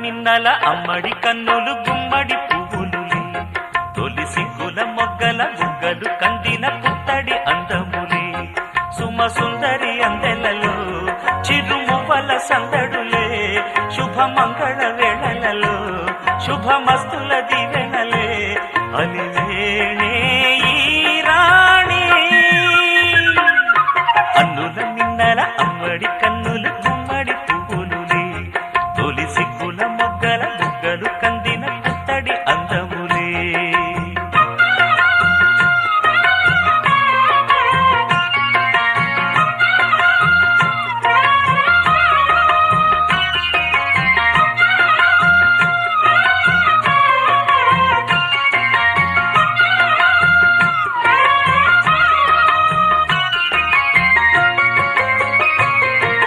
మిన్నల అమ్మడి కన్నులు గుమ్మడి పువ్వులులే తొలి సిగ్గుల మొగ్గల బుగ్గలు కందిన పుత్తడి అందములే సుమ సుందరి అందెలలో చిరుమువ్వల సందడులే శుభ మంగళ వేళలలో శుభమస్తుల దీవెనలే అని